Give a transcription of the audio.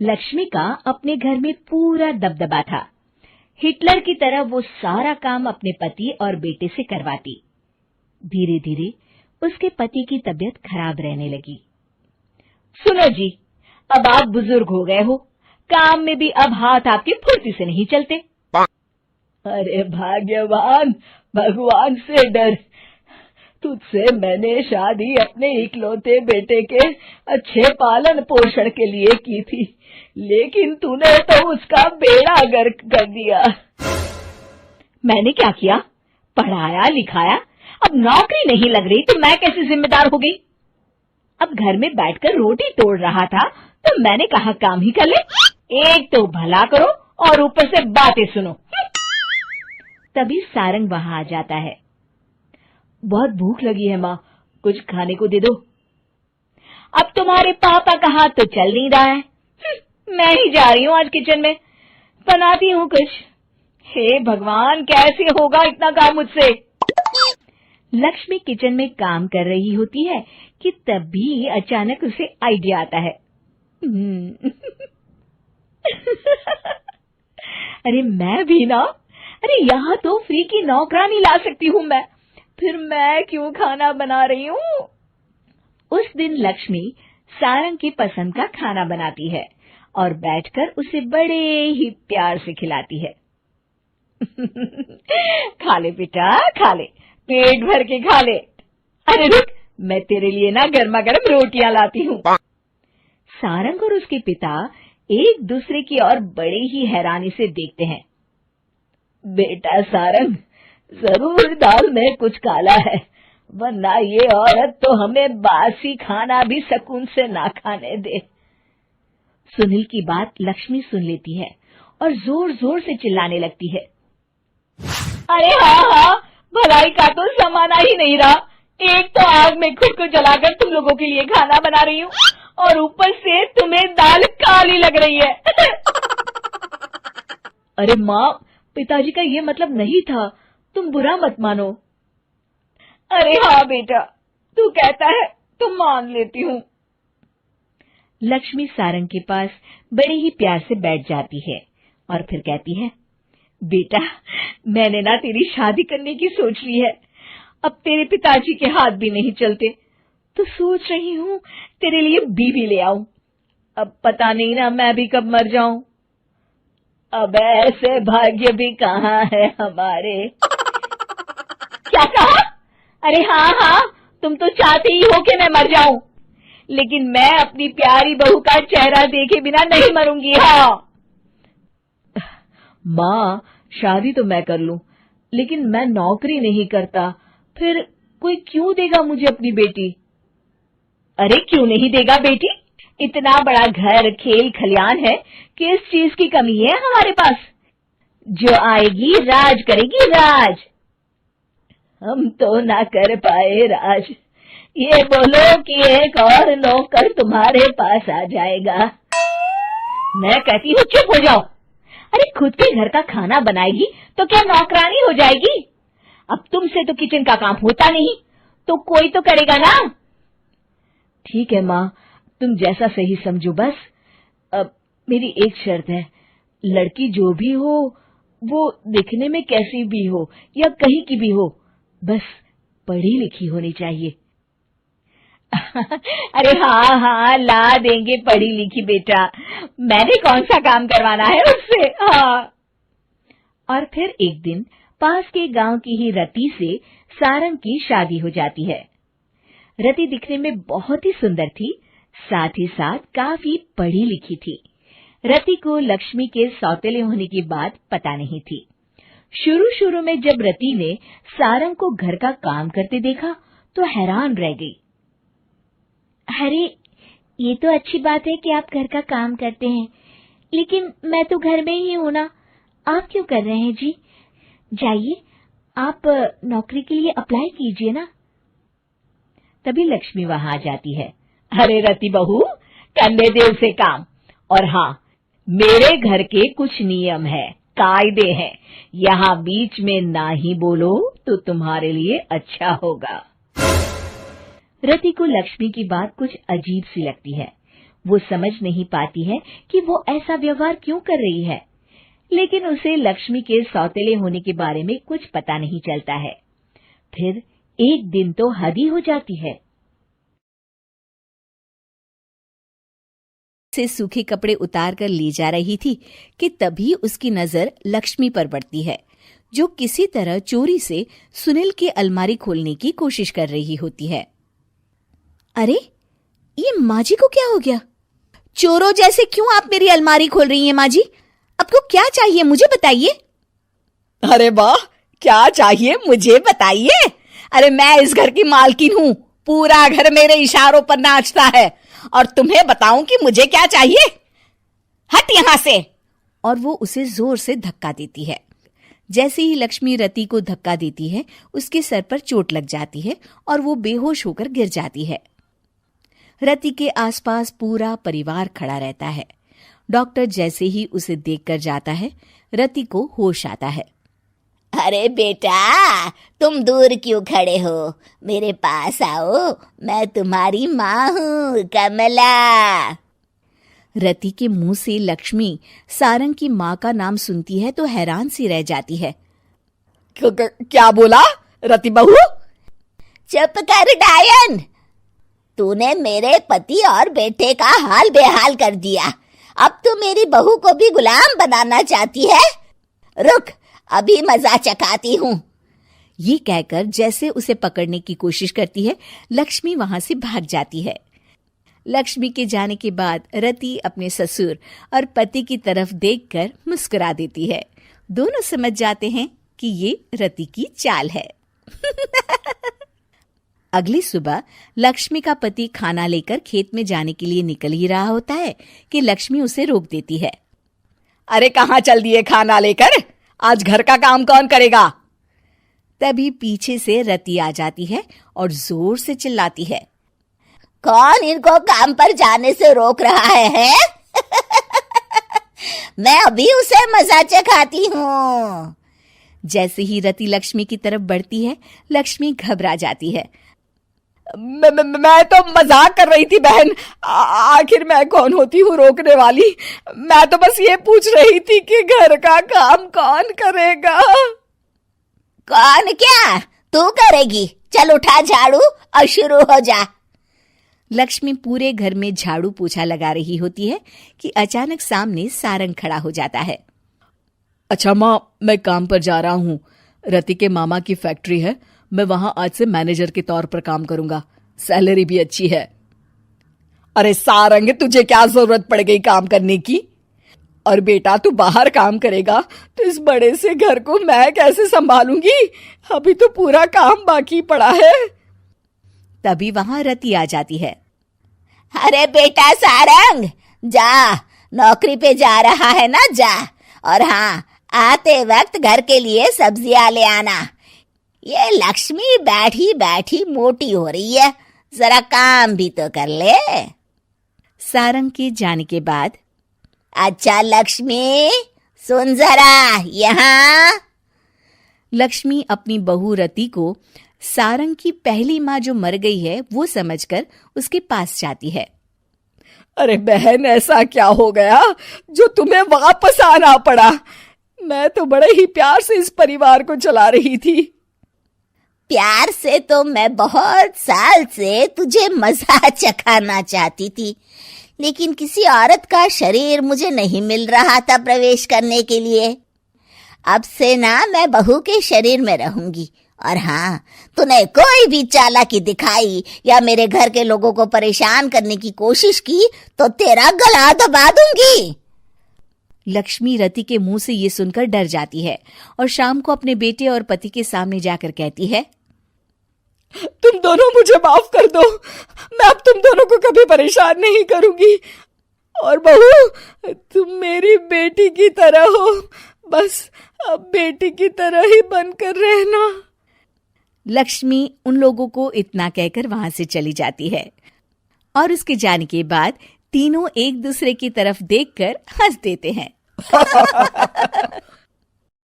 लक्ष्मी का अपने घर में पूरा दबदबा था। हिटलर की तरह वो सारा काम अपने पति और बेटे से करवाती। धीरे धीरे उसके पति की तबीयत खराब रहने लगी। सुनो जी, अब आप बुजुर्ग हो गए हो, काम में भी अब हाथ आपके फुर्ती से नहीं चलते। अरे भाग्यवान, भगवान से डर। तुझसे मैंने शादी अपने इकलौते बेटे के अच्छे पालन पोषण के लिए की थी, लेकिन तूने तो उसका बेड़ा गर्क कर दिया। मैंने क्या किया? पढ़ाया लिखाया, अब नौकरी नहीं लग रही तो मैं कैसे जिम्मेदार हो गई? अब घर में बैठकर रोटी तोड़ रहा था तो मैंने कहा काम ही कर ले। एक तो भला करो और ऊपर से बातें सुनो। तभी सारंग वहां आ जाता है। बहुत भूख लगी है माँ, कुछ खाने को दे दो। अब तुम्हारे पापा का हाथ तो चल नहीं रहा है। मैं ही जा रही हूँ आज किचन में, बनाती हूँ कुछ। हे भगवान, कैसे होगा इतना काम मुझसे? लक्ष्मी किचन में काम कर रही होती है कि तभी अचानक उसे आइडिया आता है। अरे मैं भी ना, अरे यहाँ तो फ्री की नौकरानी ला सकती हूँ मैं, फिर मैं क्यों खाना बना रही हूँ? उस दिन लक्ष्मी सारंग की पसंद का खाना बनाती है और बैठकर उसे बड़े ही प्यार से खिलाती है। खा ले बेटा, खा ले, पेट भर के खा ले। अरे रुक, मैं तेरे लिए ना गर्मा गर्म रोटियां लाती हूँ। सारंग और उसके पिता एक दूसरे की ओर बड़े ही हैरानी से देखते हैं। बेटा सारंग, जरूर दाल में कुछ काला है, वरना ये औरत तो हमें बासी खाना भी सुकून से ना खाने दे। सुनील की बात लक्ष्मी सुन लेती है और जोर जोर से चिल्लाने लगती है। अरे हाँ, भलाई का तो जमाना ही नहीं रहा। एक तो आग में खुद को जलाकर तुम लोगों के लिए खाना बना रही हूँ और ऊपर से तुम्हें दाल काली लग रही है। अरे माँ, पिताजी का ये मतलब नहीं था, तुम बुरा मत मानो। अरे हाँ बेटा, तू कहता है तो मान लेती हूँ। लक्ष्मी सारंग के पास बड़े ही प्यार से बैठ जाती है और फिर कहती है, बेटा मैंने ना तेरी शादी करने की सोच ली है। अब तेरे पिताजी के हाथ भी नहीं चलते, तो सोच रही हूँ तेरे लिए बीवी ले आऊं। अब पता नहीं ना मैं भी कब मर जाऊं। अब ऐसे भाग्य भी कहाँ है हमारे। क्या कहा? अरे हाँ, तुम तो चाहते ही हो कि मैं मर जाऊं, लेकिन मैं अपनी प्यारी बहू का चेहरा देखे बिना नहीं मरूंगी। हाँ माँ, शादी तो मैं कर लूं, लेकिन मैं नौकरी नहीं करता, फिर कोई क्यों देगा मुझे अपनी बेटी? अरे क्यों नहीं देगा बेटी? इतना बड़ा घर, खेल खलियान है, किस चीज की कमी है हमारे पास? जो आएगी राज करेगी, राज। हम तो ना कर पाए राज, ये बोलो कि एक और नौकर तुम्हारे पास आ जाएगा। मैं कहती हूँ चुप हो जाओ। अरे खुद के घर का खाना बनाएगी तो क्या नौकरानी हो जाएगी? अब तुमसे तो किचन का काम होता नहीं, तो कोई तो करेगा ना। ठीक है माँ, तुम जैसा सही समझो बस। अब मेरी एक शर्त है, लड़की जो भी हो वो दिखने में कैसी भी हो या कहीं की भी हो, बस पढ़ी लिखी होनी चाहिए। अरे हाँ, ला देंगे पढ़ी लिखी बेटा, मैंने कौन सा काम करवाना है उससे। हाँ। और फिर एक दिन पास के गांव की ही रति से सारंग की शादी हो जाती है। रति दिखने में बहुत ही सुंदर थी, साथ ही साथ काफी पढ़ी लिखी थी। रति को लक्ष्मी के सौतेले होने की बात पता नहीं थी। शुरू में जब रति ने सारंग को घर का काम करते देखा तो हैरान रह गई। अरे ये तो अच्छी बात है कि आप घर का काम करते हैं, लेकिन मैं तो घर में ही हूं ना, आप क्यों कर रहे हैं जी? जाइए आप नौकरी के लिए अप्लाई कीजिए ना। तभी लक्ष्मी वहां आ जाती है। अरे रति बहू, करने दे उसे काम। और हाँ, मेरे घर के कुछ नियम है, कायदे हैं, यहाँ बीच में ना ही बोलो तो तुम्हारे लिए अच्छा होगा। रति को लक्ष्मी की बात कुछ अजीब सी लगती है। वो समझ नहीं पाती है कि वो ऐसा व्यवहार क्यों कर रही है, लेकिन उसे लक्ष्मी के सौतेले होने के बारे में कुछ पता नहीं चलता है। फिर एक दिन तो हद ही हो जाती है। से सूखे कपड़े उतार कर ले जा रही थी कि तभी उसकी नजर लक्ष्मी पर पड़ती है, जो किसी तरह चोरी से सुनील की अलमारी खोलने की कोशिश कर रही होती है। अरे, ये माँ जी को क्या हो गया? चोरों जैसे क्यों आप मेरी अलमारी खोल रही हैं माँ जी? आपको क्या चाहिए मुझे बताइए। अरे वाह, क्या चाहिए मुझे बताइए। अरे मैं इस घर की मालकिन हूँ, पूरा घर मेरे इशारों पर नाचता है और तुम्हें बताऊं कि मुझे क्या चाहिए? हट यहाँ से। और वो उसे जोर से धक्का देती है। जैसे ही लक्ष्मी रति को धक्का देती है, उसके सर पर चोट लग जाती है और वो बेहोश होकर गिर जाती है। रति के आसपास पूरा परिवार खड़ा रहता है। डॉक्टर जैसे ही उसे देखकर जाता है, रति को होश आता है। अरे बेटा, तुम दूर क्यों खड़े हो? मेरे पास आओ, मैं तुम्हारी माँ हूँ, कमला। रति के मुंह से लक्ष्मी सारंग की माँ का नाम सुनती है तो हैरान सी रह जाती है। क्या बोला रति बहू? चुप कर डायन, तूने मेरे पति और बेटे का हाल बेहाल कर दिया। अब तू मेरी बहू को भी गुलाम बनाना चाहती है? रुक, अभी मजा चखाती हूँ। ये कहकर जैसे उसे पकड़ने की कोशिश करती है, लक्ष्मी वहां से भाग जाती है। लक्ष्मी के जाने के बाद रति अपने ससुर और पति की तरफ देखकर मुस्कुरा देती है। दोनों समझ जाते हैं कि ये रति की चाल है। अगली सुबह लक्ष्मी का पति खाना लेकर खेत में जाने के लिए निकल ही रहा होता है कि लक्ष्मी उसे रोक देती है। अरे कहाँ चल दिए खाना लेकर? आज घर का काम कौन करेगा? तभी पीछे से रति आ जाती है और जोर से चिल्लाती है। कौन इनको काम पर जाने से रोक रहा है? मैं अभी उसे मजा चखाती हूँ। जैसे ही रति लक्ष्मी की तरफ बढ़ती है, लक्ष्मी घबरा जाती है। मैं तो मजाक कर रही थी बहन। आखिर मैं कौन होती हूँ रोकने वाली? मैं तो बस ये पूछ रही थी कि घर का काम कौन करेगा? कौन क्या? तू करेगी। चल उठा झाड़ू और शुरू हो जा। लक्ष्मी पूरे घर में झाड़ू पोछा लगा रही होती है कि अचानक सामने सारंग खड़ा हो जाता है। अच्छा माँ, मैं काम पर जा रहा हूँ। रति के मामा की फैक्ट्री है, मैं वहां आज से मैनेजर के तौर पर काम करूंगा। सैलरी भी अच्छी है। अरे सारंग, तुझे क्या जरूरत पड़ गई काम करने की? और बेटा तू बाहर काम करेगा तो इस बड़े से घर को मैं कैसे संभालूंगी? अभी तो पूरा काम बाकी पड़ा है। तभी वहां रति आ जाती है। अरे बेटा सारंग, जा, नौकरी पे जा रहा है ना, जा। और हाँ, आते वक्त घर के लिए सब्जियां ले आना। ये लक्ष्मी बैठी बैठी मोटी हो रही है, जरा काम भी तो कर ले। सारंग के जाने के बाद, अच्छा लक्ष्मी, सुन जरा यहाँ। लक्ष्मी अपनी बहू रति को सारंग की पहली माँ जो मर गई है वो समझकर उसके पास जाती है। अरे बहन, ऐसा क्या हो गया जो तुम्हें वापस आना पड़ा? मैं तो बड़े ही प्यार से इस परिवार को चला रही थी। प्यार से तो मैं बहुत साल से तुझे मजा चखाना चाहती थी, लेकिन किसी औरत का शरीर मुझे नहीं मिल रहा था प्रवेश करने के लिए। अब से ना मैं बहू के शरीर में रहूंगी। और हाँ, तूने कोई भी चालाकी दिखाई या मेरे घर के लोगों को परेशान करने की कोशिश की तो तेरा गला दबा दूंगी। लक्ष्मी रति के मुंह से ये सुनकर डर जाती है और शाम को अपने बेटे और पति के सामने जाकर कहती है, तुम दोनों मुझे माफ कर दो। मैं अब तुम दोनों को कभी परेशान नहीं करूंगी। और बहू, तुम मेरी बेटी की तरह हो, बस अब बेटी की तरह ही बनकर रहना। लक्ष्मी उन लोगों को इतना कहकर वहां से चली जाती है और उसके जाने के बाद तीनों एक दूसरे की तरफ देखकर हंस देते हैं।